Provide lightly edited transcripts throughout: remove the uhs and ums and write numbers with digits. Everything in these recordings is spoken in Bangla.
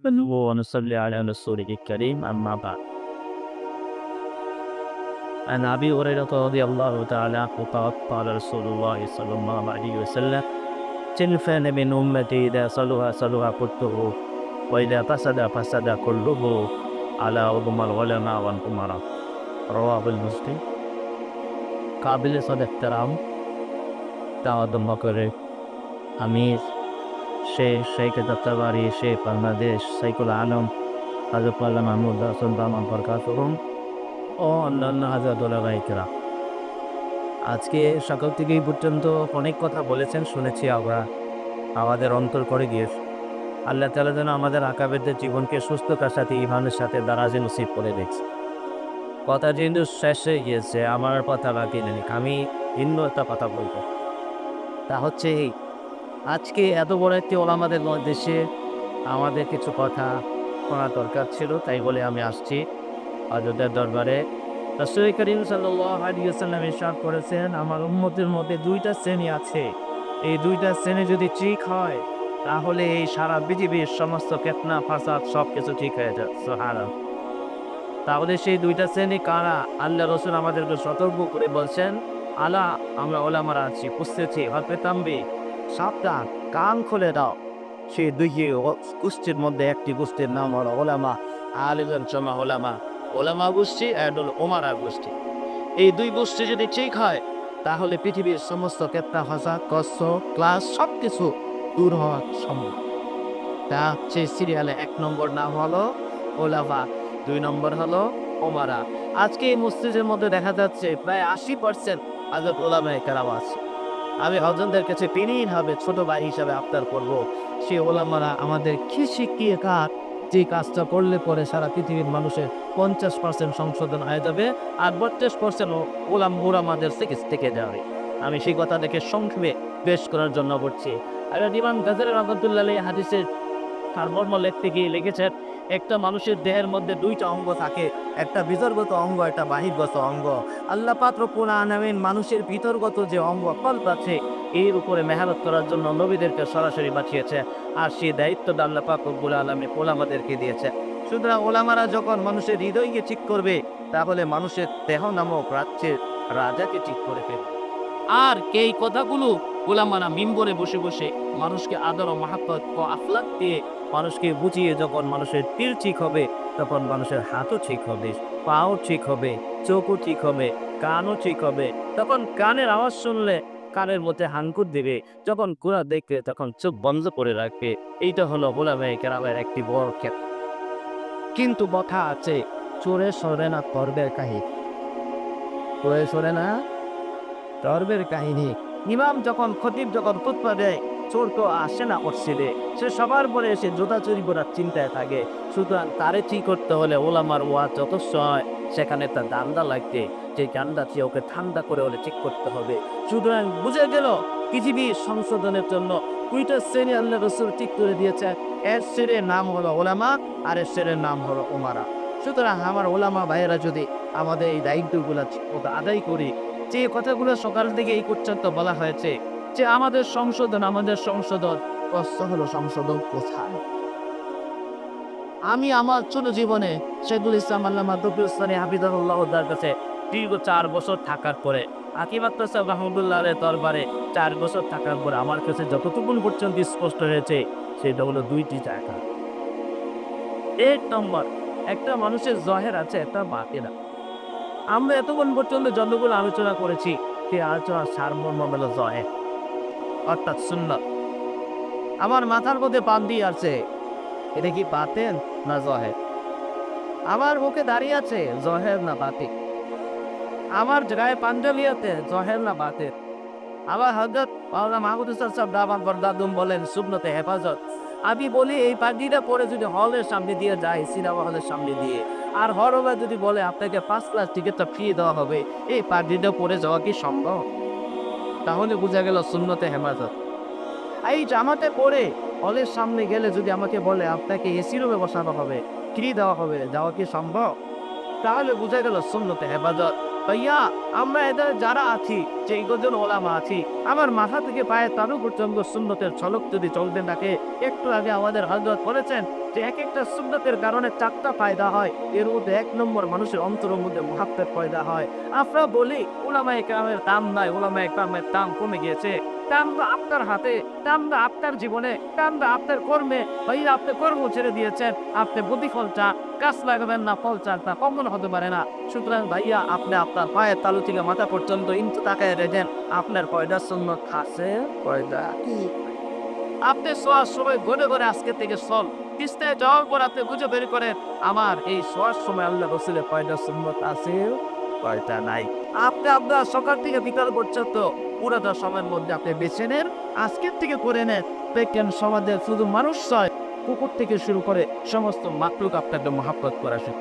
نحمده ونصلي على رسوله الكريم أما بعد. عن أبي هريرة رضي الله تعالى عنه قال رسول الله صلى الله عليه وسلم: صنفان من أمتي إذا صلح كله وإذا فسد كله على عظم العلماء والأمراء. رواه المسلم. কাবিল সদ-এহতেরাম তাওয়াদুল করে আমির শেখ দত্তাবাড়ি শেখ বাংলাদেশ সাইকুল আলম হযরত মাওলানা মাহমুদ হাসান দামাত বরকাতুহুম ও অন্যান্য হাজার দোলাবাইকেরা আজকে সকাল থেকেই পর্যন্ত অনেক কথা বলেছেন, শুনেছি আমরা, আমাদের অন্তর করে গিয়েছে। আল্লাহ তাআলা যেন আমাদের আকাবেরদের জীবনকে সুস্থতার সাথে ইমানের সাথে দারাজে নসিব করে দেখছে। কথা যেহেতু শেষ হয়ে গিয়েছে, আমার কথা বাকি নেই, আমি ভিন্ন একটা কথা বলবো। তা হচ্ছে এই, আজকে এত বড় একটি ওলামাদের দেশে আমাদের কিছু কথা শোনা দরকার ছিল, তাই বলে আমি আসছি হযরতের দরবারে। রাসূল করিম সাল্লাল্লাহু আলাইহি ওয়াসাল্লাম ইরশাদ করেছেন, আমার উম্মতের মধ্যে দুইটা শ্রেণী আছে, এই দুইটা শ্রেণী যদি ঠিক হয় তাহলে এই সারা পৃথিবীর সমস্ত ফিতনা ফাসাদ সবকিছু ঠিক হয়ে যায়। সুবহানাল্লাহ। তাহলে সেই দুইটা শ্রেণী কারা? আল্লাহ রাসূল আমাদেরকে সতর্ক করে বলছেন, আলা, আমরা ওলামারা আছি, বুঝতেছি, হতে তাম্বি, সাবধান, কান খুলে দাও। সেই দুই গোষ্ঠীর মধ্যে একটি গোষ্ঠীর নাম হলো ওলামা, আলিমান জমা ওলামা, ওলামা গোষ্ঠী আর হলো ওমারা গোষ্ঠী। এই দুই গোষ্ঠী যদি ঠিক হয় তাহলে পৃথিবীর সমস্ত ফিতনা ফাসাদ কষ্ট ক্লাস সবকিছু দূর হওয়া সম্ভব। তা হচ্ছে সিরিয়ালে 1 নম্বর নাম হলো ওলামা, 2 নম্বর হলো ওমারা। আজকে এই মসজিদের মধ্যে দেখা যাচ্ছে প্রায় 80% হযরত ওলামায়ে কেরাম আছে। আমি হযরতদের কাছে বিনীতভাবে ছোট ভাই হিসাবে আবদার করব, সেই ওলামারা আমাদের কি শিখিয়ে যে কাজটা করলে পরে সারা পৃথিবীর মানুষের 50% সংশোধন হয়ে যাবে আর 32% ওলামাদের থেকে যাবে। আমি সেই কথা দেখে সংক্ষেপে পেশ করার জন্য বলছি। আর ইমাম গাজ্জালী রাহমাতুল্লাহ আলাইহি হাদিসের সারমর্ম লিখতে গিয়ে লিখেছেন, একটা মানুষের দেহের মধ্যে দুইটা অঙ্গ থাকে, একটা ভিতরগত অঙ্গ, একটা বাহিরগত অঙ্গ। আল্লাহ পাক রব্বুল আলামিন মানুষের ভিতরগত যে অঙ্গ কল্প আছে এর উপরে মেহনত করার জন্য নবীদেরকে সরাসরি পাঠিয়েছে, আর সেই দায়িত্বটা আল্লাহ পাক রব্বুল আলামিন ওলামাদেরকে দিয়েছে। সুতরাং ওলামারা যখন মানুষের হৃদয়কে ঠিক করবে তাহলে মানুষের দেহ নামক রাজ্যের রাজাকে ঠিক করে ফেলবে। আর এই কথাগুলো ওলামারা মিম্বরে বসে বসে মানুষকে আদর ও মাহাব্বত ও আখলাক দিয়ে মানুষকে বুঝিয়ে যখন মানুষের তীর ঠিক হবে তখন মানুষের হাতও ঠিক হবে, পাও ঠিক হবে, চোখও ঠিক হবে, কানও ঠিক হবে। তখন কানের আওয়াজ শুনলে কানের মধ্যে হাঙ্কুর দেবে, যখন কুরআন দেখবে তখন চোখ বন্ধ করে রাখবে। এইটা হলো ওলামায়ে কেরামের একটি বড় ক্ষেত্র। কিন্তু কথা আছে, চোরে সরে না করবের কাহিনী, চোরে সরে না তরবের কাহিনী। ইমাম যখন খতিব যখন খুতবা দেয়, চোর তো আসে না মসজিদে, সে সবার পরে এসে জুতা চুরি করার চিন্তায় থাকে। সুতরাং তারে ঠিক করতে হলে ওলামার ওয়াজ যথেষ্ট হয়, সেখানে তার দান্দা লাগবে, যে দান্দা দিয়ে ওকে ঠান্ডা করে হলে ঠিক করতে হবে। সুতরাং বুঝে গেল পৃথিবীর সংশোধনের জন্য দুইটা শ্রেণী আল্লাহ রাসূল ঠিক করে দিয়েছে। এর শ্রেণীর নাম হলো ওলামা আর এর শ্রেণীর নাম হলো ওমারা। সুতরাং আমার ওলামা ভাইয়েরা যদি আমাদের এই দায়িত্বগুলো ঠিকমতো আদায় করি, যে কথাগুলো সকাল থেকে এই পর্যন্ত বলা হয়েছে, যে আমাদের সংশোধন কষ্ট হলো, সংশোধন কোথায়? আমি আমার ছোট জীবনে শেখুল ইসলাম আল্লামা তৌফিক উসমানী হাফিজাহুল্লাহ তার কাছে দীর্ঘ 4 বছর থাকার পরে, হাকিম আক্তার সাহেব রাহমাতুল্লাহ আলাইহির দরবারে 4 বছর থাকার পরে আমার কাছে যতটুকু পর্যন্ত স্পষ্ট হয়েছে সেটা হলো 2টি জায়গা। 1 নম্বর, একটা মানুষের জহের আছে, একটা বাতিন আছে। আমরা এতক্ষণ পর্যন্ত যতগুলো আলোচনা করেছি সেই আলোচনার সারমর্ম হলো জহের, অর্থাৎ সুন্নাত। আমার মাথার মধ্যে পাগড়ি আছে, এটা কি বাতিন না জহের? আমার মুখে দাঁড়িয়ে আছে, জহের না বাতিন? আমার গায়ে পাঞ্জাবি আছে, জহের না বাতিন? আবার হযরত মাওলানা মাহমুদ হাসান সাহেব দামাত বরকাতুহুম বলেন সুন্নতে হেফাজত। আমি বলি এই পাগড়িটা পরে যদি হলের সামনে দিয়ে যায়, সিনেমা হলের সামনে দিয়ে, আর হরবা যদি বলে আপনাকে 5 ক্লাস টিকিটটা ফ্রি দেওয়া হবে, এই পাগড়িটা পরে যাওয়া কি সম্ভব? তাহলে বোঝা গেল সুন্নতে হেফাজত। এই জামাতে পরে হলের সামনে গেলে যদি আমাকে বলে আপনাকে এসি রুমে বসানো হবে, ফ্রি দেওয়া হবে, যাওয়া কি সম্ভব? তাহলে বোঝা গেল সুন্নতে হেফাজত। ভাইয়া আমরা এদের যারা আছি, যে কজন ওলামা আছি, আমার মাথা থেকে পায়ের তালু পর্যন্ত সুন্নতের ঝলক যদি চলতে থাকে, একটু আগে আমাদের হযরত বলেছেন যে এক একটা সুন্নতের কারণে 4টা ফায়দা হয়। এর মধ্যে 1 নম্বর মানুষের অন্তরের মধ্যে মুহাব্বত পয়দা হয়। আমরা বলি উলামায়ে কেরামের দাম নাই, উলামায়ে কেরামের দাম কমে গিয়েছে। দাম তো আপনার হাতে, দাম তো আপনার জীবনে, দাম তো আপনার কর্মে। ভাইয়া আপনি কর্ম ছেড়ে দিয়েছেন, আপনি প্রতিফল চান, গাছ লাগাবেন না ফল চান, তা কখনো হতে পারে না। সুতরাং ভাইয়া আপনি আপনার পায়ের তালু থেকে মাথা পর্যন্ত ইন্তু তাকায় রেখেন, আপনার কয়টা সুন্নত আছে, কয়টা আপনি শোয়ার সময় গনে গনে আজকে থেকে চল, তিস্তায় যাওয়ার পর আপনি বুঝে বের করেন আমার এই শোয়ার সময় আল্লাহ রসুলের কয়টা সুন্নত আছে, কয়টা নাই। আপনি আপনার সকাল থেকে বিকাল পর্যন্ত পুরোটা সময়ের মধ্যে আপনি বেছে নেন, আজকের থেকে করে নেন। দেখেন সমাজের শুধু মানুষ নয়, কুকুর থেকে শুরু করে সমস্ত মাতৃক আপনাকে মহাব্বত করা শুরু।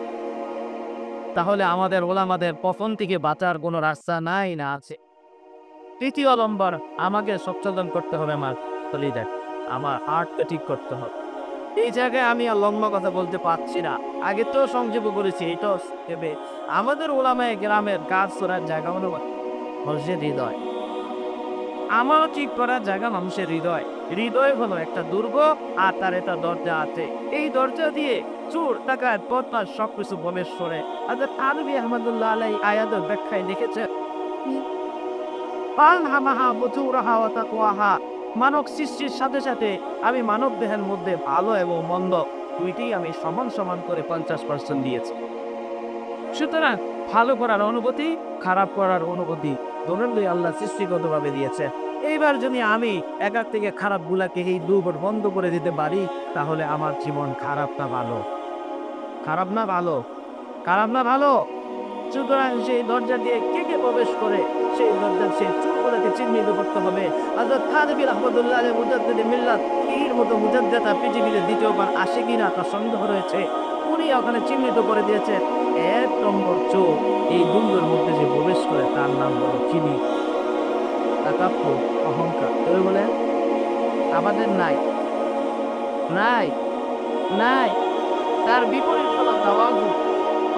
তাহলে আমাদের ওলামাদের পতন থেকে বাঁচার কোনো রাস্তা নাই না আছে? তৃতীয় নম্বর, আমাকে সচেতন করতে হবে আমার শরীরে, আমার হার্টকে ঠিক করতে হবে। এই জায়গায় আমি আর লম্বা কথা বলতে পারছি না, আগে তো সংক্ষেপ করেছি, এটাও দেবে। আমাদের ওলামায়ে গ্রামের কাজ করার জায়গা হলো মসজিদ, হৃদয়। আমারও ঠিক করার জায়গা মানুষের হৃদয়। হৃদয় হলো একটা দুর্গ, আর তার একটা দরজা আছে। এই দরজা দিয়ে চোর ডাকাত বদমাশ সবকিছু প্রবেশ করে। হযরত আনবী আহমদুল্লাহ আলাইহি আয়াতের ব্যাখ্যায় লিখেছে, ফালহামাহা ফুজুরাহা ওয়া তাকওয়াহা। মানব সৃষ্টির সাথে সাথে আমি মানব দেহের মধ্যে ভালো এবং মন্দ দুইটি আমি সমান সমান করে 50% দিয়েছি। সুতরাং ভালো করার অনুভূতি, খারাপ করার অনুভূতি দুটোই আল্লাহ সৃষ্টিগতভাবে দিয়েছে। এইবার যদি আমি একার থেকে খারাপ গুলাকে এই দুবার বন্ধ করে দিতে পারি, তাহলে আমার জীবন খারাপ না ভালো? খারাপ না ভালো? খারাপ না ভালো? সুতরাং সেই দরজা দিয়ে কে কে প্রবেশ করে, সেই দরজার সেই চোরগুলোকে চিহ্নিত করতে হবে। হযরত থানভী রাহমাতুল্লাহ আলাইহি মুজাদ্দিদে মিল্লাত, এর মতো মুজাদ্দিদ পৃথিবীতে দ্বিতীয়বার আসে কিনা তার সন্দেহ রয়েছে। উনি ওখানে চিহ্নিত করে দিয়েছেন, 1 নম্বর চোর এই দুর্গের মধ্যে যে প্রবেশ করে তার নাম হলো চিনি, তাকাব্বুর, অহংকার। কেউ বলেন আমাদের নাই, নাই, নাই। তার বিপরীত হলো তাওয়াজু,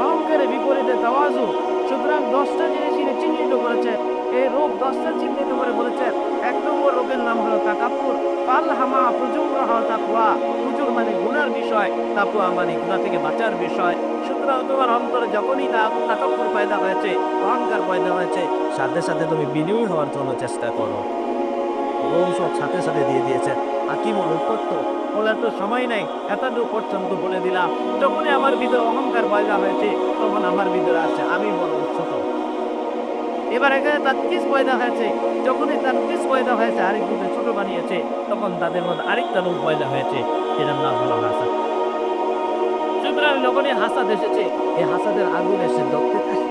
অহংকারের বিপরীতে তাওয়াজু। সুতরাং 10টা জিনিস তিনি চিহ্নিত করেছেন, এই রূপ 10টা চিহ্নিত করে বলেছেন। 1 নম্বর রূপের নাম হলো তাকাব্বুর, ফালহামা ফুজুরাহা তাকওয়া। ফুজুর মানে গুনার বিষয়, তাকওয়া মানে গুনাহ থেকে বাঁচার বিষয়। সুতরাং তোমার অন্তরে যখনই তাকাব্বুর পয়দা হয়েছে, অহংকার পয়দা হয়েছে, সাথে সাথে তুমি বিনয়ী হওয়ার জন্য চেষ্টা করো। রোম সব সাথে সাথে দিয়ে দিয়েছে। হাকিম করত বলার তো সময় নাই, এতটুকু পর্যন্ত বলে দিলাম। যখনই আমার ভিতরে অহংকার পয়দা হয়েছে, তখন আমার ভিতরে আছে আমি বড় ছোট। এবার এখানে তাদকিস পয়দা হয়েছে, যখনই তাদকিস পয়দা হয়েছে, আরেক রূপে ছোট বানিয়েছে, তখন তাদের মধ্যে আরেকটা রূপ পয়দা হয়েছে, যেটার নাম হলো হাসাদ। সুতরাং যখনই হাসাদ এসেছে, এই হাসাদের আগুন এসে দগ্ধে থাকে,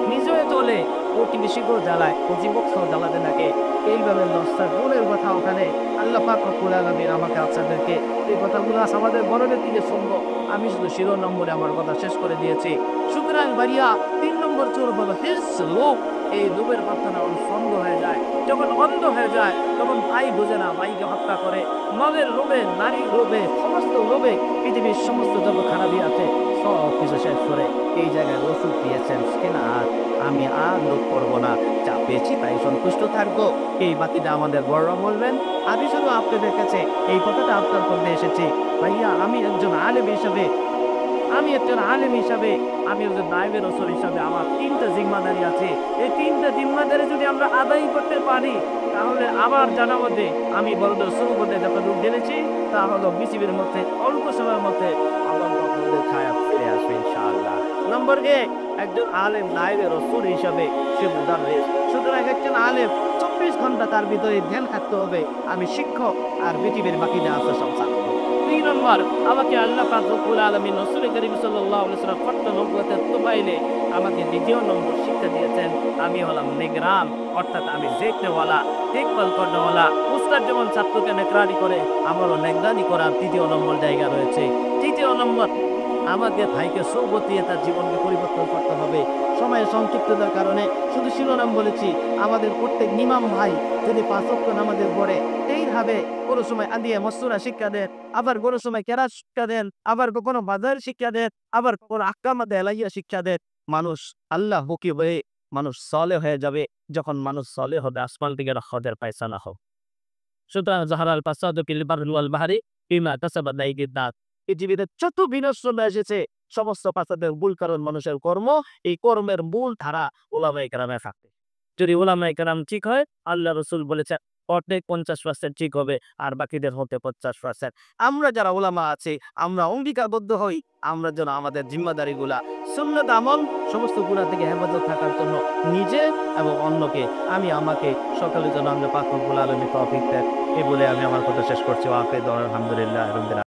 নিজেও চলে, প্রতিবেশীকেও জ্বালায়, প্রতিপক্ষও জ্বালাতে থাকে। এইভাবে 10টা গুণের কথা ওখানে আল্লাহ পাক রব্বুল আলামিন আমাকে আপনাদেরকে এই কথাগুলো আমাদের বড়দের দিকে শুনবো। আমি শুধু শিরোনাম্বরে আমার কথা শেষ করে দিয়েছি। সুতরাং ভাইয়া 3 নম্বর চোর হলো হিস, লোভ। এই লোভের মাধ্যমে মানুষ অন্ধ হয়ে যায়। যখন অন্ধ হয়ে যায়, তখন ভাই বোঝে না, ভাইকে হত্যা করে। মদের লোভে, নারীর লোভে, সমস্ত লোভে পৃথিবীর সমস্ত যত খারাপই আছে সব কিছু শেষ করে এই জায়গায় ওষুধ দিয়েছেন, কেনা আর আমি আর লোভ করবো না, যা পেয়েছি তাই সন্তুষ্ট থাকবো। এই বাকিটা আমাদের বড়রা বলবেন। আমি শুধু আপনাদের কাছে এই কথাটা আপনার করতে এসেছি। ভাইয়া আমি একজন আলেম হিসাবে, আমি একজন আলেম হিসাবে, আমি একজন নায়েবে রাসূল হিসাবে আমার 3টা জিম্মাদারি আছে। এই 3টা জিম্মাদারি যদি আমরা আদায় করতে পারি, তাহলে আমার জানা মতে আমি বড়দের শুরু করতে যতটুকু জেনেছি, তা হলো পৃথিবীর মধ্যে অল্প সময়ের মধ্যে আল্লাহ রহমতের ছায়া ফিরে আসবে ইনশাআল্লাহ। নম্বর 1, একজন আলেম নায়েবে রাসূল হিসাবে সে প্রধান হয়েছে। সুতরাং একজন আলেম 24 ঘন্টা তার ভিতরে ধ্যান থাকতে হবে, আমি শিক্ষক আর পৃথিবীর বাকিটা আছে সব ছাত্র। 2 নম্বর, আমাকে আল্লাহ পাক রব্বুল আলামিন রাসূল করিম সাল্লাল্লাহু আলাইহি ওয়াসাল্লাম কর্ত নবুয়তের তোফাইলে আমাকে 2য় নম্বর শিক্ষা দিয়েছেন, আমি হলাম নেগরান, অর্থাৎ আমি দেখনেওয়ালা, দেখভাল করেওয়ালা। উস্তাদ যেমন ছাত্রকে নেগরানি করে, আমারও নেগরানি করার 3য় নম্বর জায়গা রয়েছে। 3য় নম্বর, আমাকে ভাইকে সৌবত দিয়ে তার জীবনকে পরিবর্তন করতে হবে। সময়ের সংক্ষিপ্ততার কারণে শুধু শিরোনাম বলেছি। আমাদের প্রত্যেক ইমাম ভাই যদি 5 ওয়াক্ত নামাজের পরে এইভাবে কোনো সময় আদিয়া মসুরা শিক্ষা দেন, আবার কোনো সময় কেরাত শিক্ষা দেন, আবার কখনো বাজার শিক্ষা দেন, আবার কোনো আহকামাত এলাইয়া শিক্ষা দেন, মানুষ আল্লাহ মুখী হয়ে মানুষ সলে হয়ে যাবে। যখন মানুষ সলে হবে আসমান থেকে রহমতের পায়সানা হবে। সুতরাং জাহারাল ফাসাদু ফিল বাররি ওয়াল বাহরি বিমা কাসাবাত আইদিন নাস। পৃথিবীতে যত বিনষ্টতা এসেছে সমস্ত ফাসাদের মূল কারণ মানুষের কর্ম। এই কর্মের মূল ধারা উলামায়ে কেরামের থাকে। যদি উলামায়ে কেরাম ঠিক হয়, আল্লাহ রাসূল বলেছেন অর্ধেক 50% ঠিক হবে আর বাকিদের হতে 50%। আমরা যারা উলামা আছি আমরা অঙ্গীকারবদ্ধ হই আমরা যেন আমাদের জিম্মাদারিগুলা সুন্নাত আমল সমস্ত গুনাহ থেকে হেফাজত থাকার জন্য নিজে এবং অন্যকে আমাকে সকলের জন্য আল্লাহ পাক রব্বুল আলামিন তৌফিক দেন। এই বলে আমি আমার কথা শেষ করছি। ওয়া আখিরু দাওয়ানা আলহামদুলিল্লাহি রাব্বিল আলামিন।